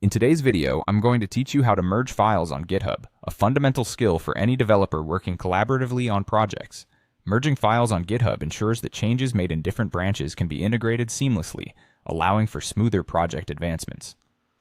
In today's video, I'm going to teach you how to merge files on GitHub, a fundamental skill for any developer working collaboratively on projects. Merging files on GitHub ensures that changes made in different branches can be integrated seamlessly, allowing for smoother project advancements.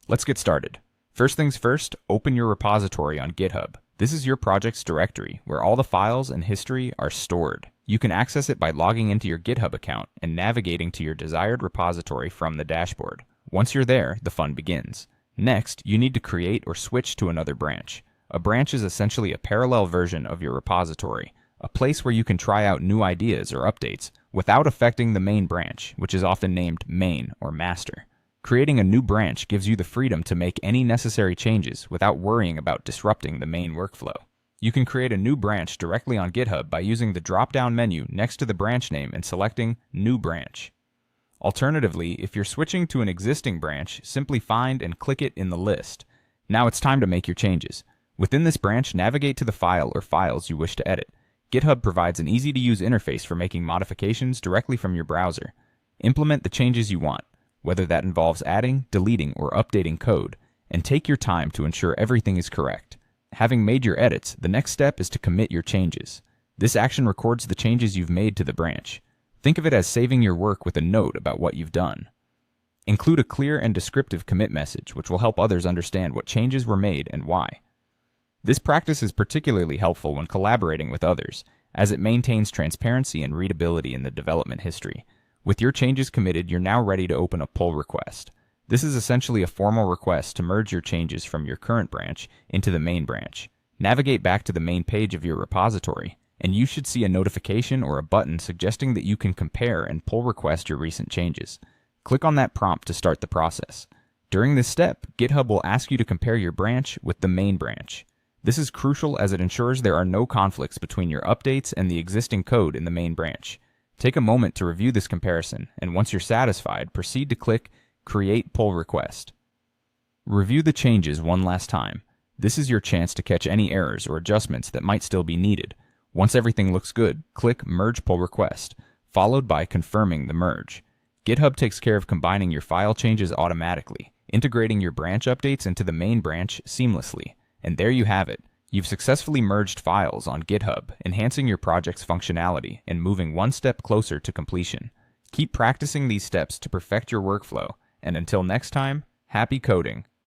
Let's get started. First things first, open your repository on GitHub. This is your project's directory, where all the files and history are stored. You can access it by logging into your GitHub account and navigating to your desired repository from the dashboard. Once you're there, the fun begins. Next, you need to create or switch to another branch. A branch is essentially a parallel version of your repository, a place where you can try out new ideas or updates without affecting the main branch, which is often named main or master. Creating a new branch gives you the freedom to make any necessary changes without worrying about disrupting the main workflow. You can create a new branch directly on GitHub by using the drop-down menu next to the branch name and selecting New Branch. Alternatively, if you're switching to an existing branch, simply find and click it in the list. Now it's time to make your changes. Within this branch, navigate to the file or files you wish to edit. GitHub provides an easy-to-use interface for making modifications directly from your browser. Implement the changes you want, whether that involves adding, deleting, or updating code, and take your time to ensure everything is correct. Having made your edits, the next step is to commit your changes. This action records the changes you've made to the branch. Think of it as saving your work with a note about what you've done. Include a clear and descriptive commit message, which will help others understand what changes were made and why. This practice is particularly helpful when collaborating with others, as it maintains transparency and readability in the development history. With your changes committed, you're now ready to open a pull request. This is essentially a formal request to merge your changes from your current branch into the main branch. Navigate back to the main page of your repository, and you should see a notification or a button suggesting that you can compare and pull request your recent changes. Click on that prompt to start the process. During this step, GitHub will ask you to compare your branch with the main branch. This is crucial as it ensures there are no conflicts between your updates and the existing code in the main branch. Take a moment to review this comparison, and once you're satisfied, proceed to click Create Pull Request. Review the changes one last time. This is your chance to catch any errors or adjustments that might still be needed. Once everything looks good, click Merge Pull Request, followed by confirming the merge. GitHub takes care of combining your file changes automatically, integrating your branch updates into the main branch seamlessly. And there you have it. You've successfully merged files on GitHub, enhancing your project's functionality and moving one step closer to completion. Keep practicing these steps to perfect your workflow, and until next time, happy coding!